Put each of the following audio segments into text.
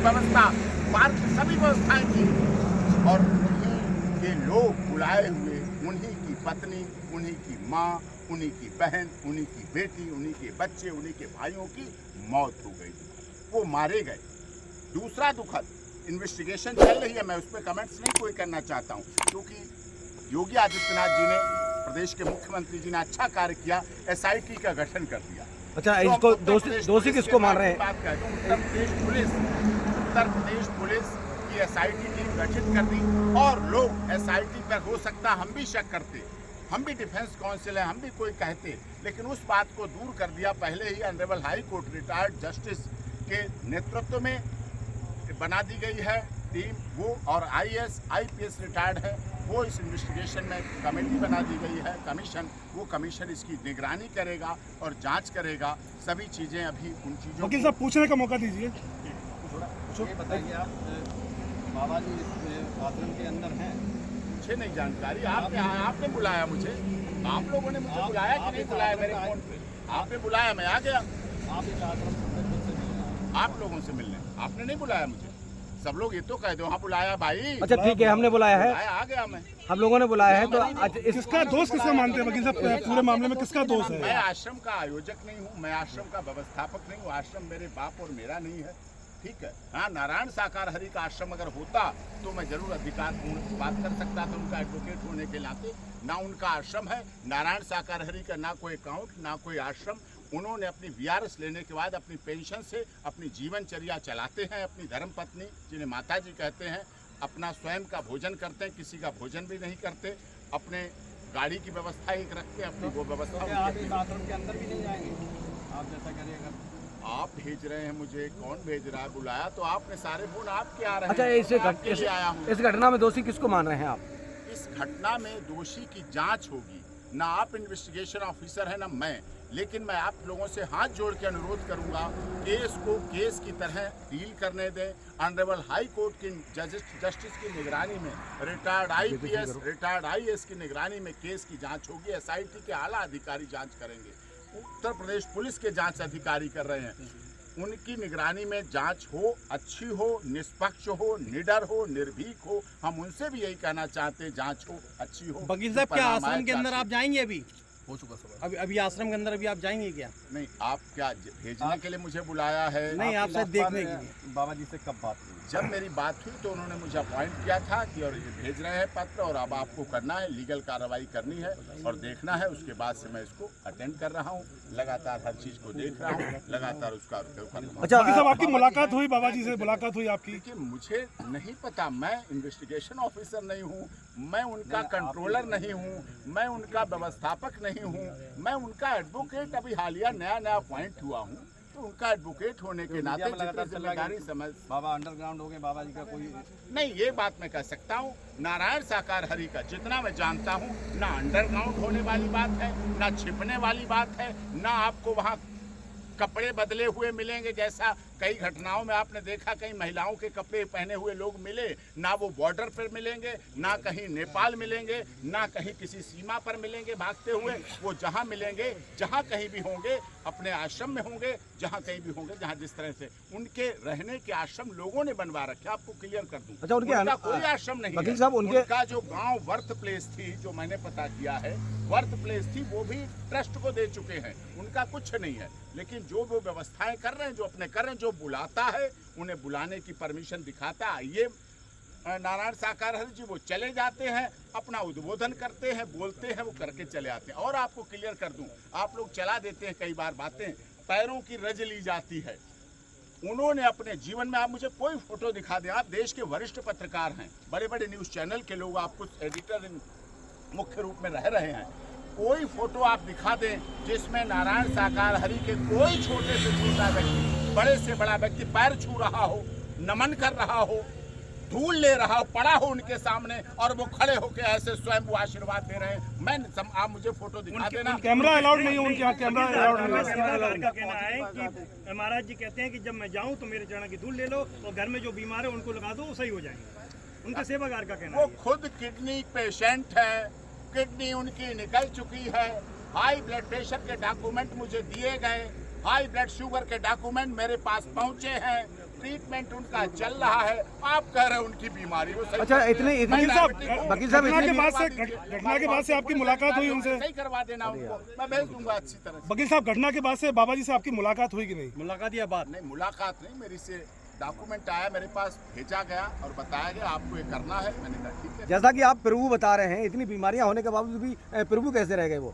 व्यवस्था, पार्क सभी व्यवस्थाएं की और उन्हीं के लोग बुलाए हुए, उन्हीं की पत्नी, उन्हीं की माँ, उन्हीं की बहन, उन्हीं की बेटी, उन्हीं के बच्चे, उन्हीं के भाइयों की मौत हो गई, वो मारे गए। दूसरा दुखद, इन्वेस्टिगेशन चल रही है, मैं उस पर कमेंट्स नहीं कोई करना चाहता हूँ, क्योंकि योगी आदित्यनाथ जी ने, प्रदेश के मुख्यमंत्री जी ने अच्छा कार्य किया, SIT का गठन कर दिया। अच्छा, इसको दोषी किसको मान रहे हैं? बात कह दूं, उत्तर प्रदेश पुलिस की SIT टीम गठित कर दी और लोग SIT पर हो सकता हम भी शक करते, हम भी डिफेंस काउंसिल है, हम भी कोई कहते, लेकिन उस बात को दूर कर दिया। पहले ही honourable high court retired justice के नेतृत्व में बना दी गई है टीम, वो और IAS IPS रिटायर्ड है, वो इस इन्वेस्टिगेशन में कमेटी बना दी गई है, कमीशन, वो कमीशन इसकी निगरानी करेगा और जांच करेगा सभी चीज़ें। अभी उन चीज़ों वकील साहब पूछने का मौका दीजिए। ये बताइए, आप बाबा जी आश्रम के अंदर हैं? मुझे नहीं जानकारी, आपने बुलाया मुझे, आप लोगों ने मुझे बुलाया कि नहीं बुलाया? मेरे फोन पे आपने बुलाया, मैं आ गया। आप इस आश्रम से आप लोगों से मिलने आपने नहीं बुलाया मुझे, सब लोग ये तो कह दो हाँ बुलाया भाई। अच्छा ठीक है, हमने बुलाया है, आ गया मैं, हम लोगों ने बुलाया है। तो किसका दोष किसका मानते हैं वकील साहब, पूरे मामले में किसका दोष है? मैं आश्रम का आयोजक नहीं हूँ, मैं आश्रम का व्यवस्थापक नहीं हूँ, आश्रम मेरे बाप और मेरा नहीं है, ठीक है। हाँ, नारायण साकार हरि का आश्रम अगर होता तो मैं जरूर अधिकारपूर्ण बात कर सकता था, उनका एडवोकेट होने के नाते। ना उनका आश्रम है, नारायण साकार हरि का ना कोई अकाउंट, ना कोई आश्रम। उन्होंने अपनी VRS लेने के बाद अपनी पेंशन से अपनी जीवनचर्या चलाते हैं। अपनी धर्मपत्नी, जिन्हें माता जी कहते हैं, अपना स्वयं का भोजन करते हैं, किसी का भोजन भी नहीं करते, अपने गाड़ी की व्यवस्था एक रखते हैं, अपनी वो व्यवस्था। आप इस आश्रम के अंदर भी नहीं जाएंगे? आप जैसा करिएगा। आप भेज रहे हैं मुझे, कौन भेज रहा है? बुलाया तो आपने, सारे फोन आपके आ रहे हैं। अच्छा, इस घटना में दोषी किसको मान रहे हैं आप? इस घटना में दोषी की जांच होगी, ना आप इन्वेस्टिगेशन ऑफिसर है ना मैं, लेकिन मैं आप लोगों से हाथ जोड़ के अनुरोध करूंगा, केस को केस की तरह डील करने दें। ऑनरेबल हाई कोर्ट की जस्टिस की निगरानी में, रिटायर्ड IPS, रिटायर्ड IAS की निगरानी में केस की जांच होगी। SIT के आला अधिकारी जांच करेंगे, उत्तर प्रदेश पुलिस के जांच अधिकारी कर रहे हैं, उनकी निगरानी में जांच हो, अच्छी हो, निष्पक्ष हो, निडर हो, निर्भीक हो। हम उनसे भी यही कहना चाहते हैं, जांच हो, अच्छी हो। वकील साहब, क्या आश्रम के अंदर आप जाएंगे? अभी हो चुका सवाल। अभी आश्रम के अंदर अभी आप जाएंगे क्या? नहीं, आप क्या भेजने के लिए मुझे बुलाया है? नहीं, आप शायद देखने के लिए। बाबा जी से कब बात हुई? जब मेरी बात हुई तो उन्होंने मुझे अपॉइंट किया था कि और ये भेज रहे हैं पत्र, और अब आपको करना है, लीगल कार्रवाई करनी है और देखना है। उसके बाद से मैं इसको अटेंड कर रहा हूँ, लगातार हर चीज को देख रहा हूँ, लगातार उसका अच्छा वकील साहब, आपकी मुलाकात हुई, बाबा जी से मुलाकात हुई आपकी? देखिए, मुझे नहीं पता, मैं इन्वेस्टिगेशन ऑफिसर नहीं हूँ, मैं उनका कंट्रोलर नहीं हूँ, मैं उनका व्यवस्थापक नहीं हूँ, मैं उनका एडवोकेट अभी हालिया नया अपॉइंट हुआ हूँ, तो उनका एडवोकेट होने के नाते जिम्मेदारी समझ। बाबा अंडरग्राउंड हो गए, बाबा जी का कोई नहीं, ये बात मैं कह सकता हूँ, नारायण साकार हरि का जितना मैं जानता हूँ, ना अंडरग्राउंड होने वाली बात है, ना छिपने वाली बात है, ना आपको वहाँ कपड़े बदले हुए मिलेंगे, जैसा कई घटनाओं में आपने देखा कई महिलाओं के कपड़े पहने हुए लोग मिले, ना वो बॉर्डर पर मिलेंगे, ना कहीं नेपाल मिलेंगे, ना कहीं किसी सीमा पर मिलेंगे भागते हुए। वो जहाँ मिलेंगे, जहाँ कहीं भी होंगे, अपने आश्रम में होंगे, जहाँ कहीं भी होंगे, जहाँ जिस तरह से उनके रहने के आश्रम लोगों ने बनवा रखे। आपको क्लियर कर दूं, अच्छा, उनका कोई आश्रम नहीं वकील है। साहब, उनका जो गांव वर्थ प्लेस थी, जो मैंने पता किया है, वर्थ प्लेस थी, वो भी ट्रस्ट को दे चुके हैं, उनका कुछ नहीं है। लेकिन जो वो व्यवस्थाएं कर रहे हैं, जो अपने कर रहे हैं, जो बुलाता है, उन्हें बुलाने की परमिशन दिखाता है। ये नारायण साकार हरि जी, वो चले जाते हैं, अपना उद्बोधन करते हैं, बोलते हैं, वो करके चले आते हैं। और आपको क्लियर कर दूं, आप लोग चला देते हैं कई बार बातें, पैरों की रज ली जाती है। उन्होंने अपने जीवन में, आप मुझे कोई फोटो दिखा दें, आप देश के वरिष्ठ पत्रकार हैं, बड़े बड़े न्यूज चैनल के लोग, आप कुछ एडिटर मुख्य रूप में रह रहे हैं, कोई फोटो आप दिखा दें जिसमें नारायण साकार हरि के कोई छोटे से छोटा व्यक्ति, बड़े से बड़ा व्यक्ति पैर छू रहा हो, नमन कर रहा हो, धूल ले रहा हो, पड़ा हो उनके सामने, और वो खड़े होकर ऐसे स्वयं वो आशीर्वाद दे रहे हैं। आप मुझे फोटो दिखा देना। कैमरा अलाउड नहीं है उनके यहाँ, कैमरा अलाउड नहीं है। का कहना है कि महाराज जी कहते हैं कि जब मैं जाऊं तो मेरे चरण की धूल ले लो, और घर में जो बीमार है उनको लगा दो, वो सही हो जाएंगे। उनके सेवागार का कहना है। वो खुद किडनी पेशेंट है, किडनी उनकी निकल चुकी है, हाई ब्लड प्रेशर के डॉक्यूमेंट मुझे दिए गए, हाई ब्लड शुगर के डॉक्यूमेंट मेरे पास पहुंचे हैं, ट्रीटमेंट उनका चल रहा है। आप कह रहे हैं उनकी बीमारी वो सही। अच्छा, इतने वकील साहब घटना के इतनी बाद से आपकी मुलाकात हुई उनसे? सही करवा देना उनको, मैं भेज दूंगा अच्छी तरह से। वकील साहब घटना के बाद से बाबा जी से आपकी मुलाकात हुई कि नहीं? मुलाकात या बात? नहीं, मुलाकात नहीं, मेरी से डॉक्यूमेंट आया मेरे पास, भेजा गया और बताया गया आपको ये करना है। मैंने कहा ठीक है। जैसा कि आप प्रभु बता रहे हैं, इतनी बीमारियां होने के बावजूद भी प्रभु कैसे रह गए वो?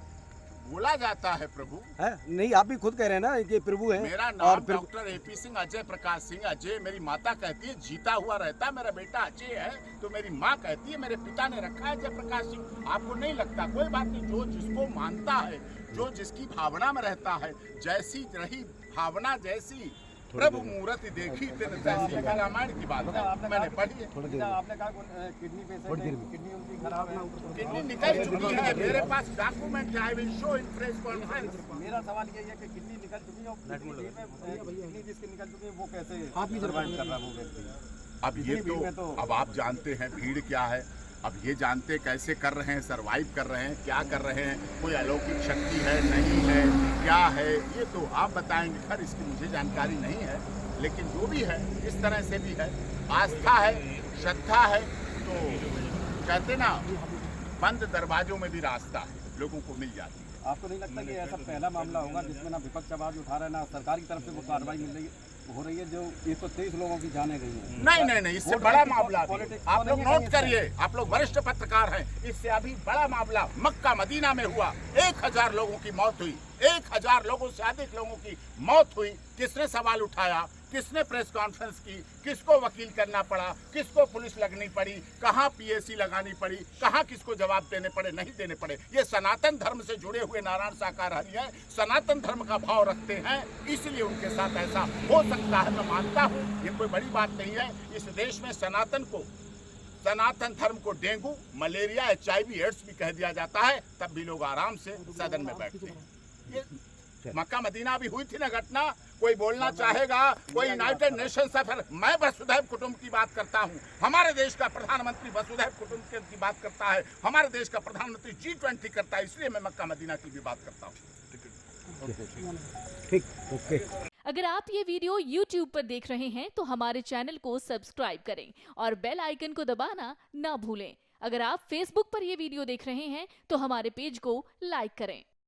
बोला जाता है प्रभु है नहीं, आप भी खुद कह रहे हैं ना कि प्रभु है। मेरा नाम डॉक्टर AP सिंह, अजय प्रकाश सिंह। अजय मेरी माता कहती है जीता हुआ रहता, मेरा बेटा अजय है तो मेरी माँ कहती है, मेरे पिता ने रखा है अजय प्रकाश सिंह। आपको नहीं लगता? कोई बात नहीं, जो जिसको मानता है, जो जिसकी भावना में रहता है, जैसी रही भावना जैसी प्रभु मूर्ति देखी तेन तैसी, रामायण की बात है, मैंने पढ़ी है। आपने कहा किडनी पेशेंट है, किडनी उनकी खराब है, किडनी निकल चुकी है, मेरे पास डॉक्यूमेंट है, I will show in press conference. मेरा सवाल ये है कि किडनी निकल चुकी है और किडनी जिसकी निकल चुकी है वो कैसे सर्वाइव कर रहा है वो व्यक्ति? अब ये तो अब आप जानते हैं भीड़ क्या है, अब ये जानते कैसे कर रहे हैं, सरवाइव कर रहे हैं, क्या कर रहे हैं, कोई अलौकिक शक्ति है नहीं है, क्या है, ये तो आप बताएंगे। खैर इसकी मुझे जानकारी नहीं है, लेकिन जो भी है इस तरह से भी है, आस्था है, श्रद्धा है, तो कहते ना बंद दरवाजों में भी रास्ता है, लोगों को मिल जाती है। आपको नहीं लगता कि ऐसा पहला मामला होगा जिसमें ना विपक्ष आवाज उठा रहा है ना सरकार की तरफ से वो कार्रवाई मिल रही है हो रही है, जो 123 लोगों की जानें गई हैं? नहीं, इससे बड़ा मामला भी। आप लोग नोट करिए, आप लोग वरिष्ठ पत्रकार हैं, इससे अभी बड़ा मामला मक्का मदीना में हुआ। 1000 लोगों की मौत हुई, 1000 लोगों से अधिक लोगों की मौत हुई। किसने सवाल उठाया, किसने प्रेस कॉन्फ्रेंस की, किसको वकील करना पड़ा, किसको पुलिस लगनी पड़ी, कहाँ PAC लगानी पड़ी, कहाँ किसको जवाब देने पड़े, नहीं देने पड़े? ये सनातन धर्म से जुड़े हुए नारायण शाकाहारी हैं, सनातन धर्म का भाव रखते हैं, इसलिए उनके साथ ऐसा हो सकता है। मैं मानता हूँ ये कोई बड़ी बात नहीं है। इस देश में सनातन धर्म को डेंगू, मलेरिया, HIV, एड्स भी कह दिया जाता है, तब भी लोग आराम से सदन में बैठते हैं। ये मक्का मदीना भी हुई थी ना घटना, कोई बोलना चाहेगा, कोई यूनाइटेड नेशन से, फिर मैं वसुधैव कुटुंब की बात करता हूँ, हमारे देश का प्रधानमंत्री वसुधैव कुटुंब की बात करता है, हमारे देश का प्रधानमंत्री G20 करता है, इसलिए मैं मक्का मदीना की भी बात करता हूँ। ठीक, ओके। अगर आप ये वीडियो YouTube पर देख रहे हैं तो हमारे चैनल को सब्सक्राइब करें और बेल आइकन को दबाना ना भूलें। अगर आप Facebook पर ये वीडियो देख रहे हैं तो हमारे पेज को लाइक करें।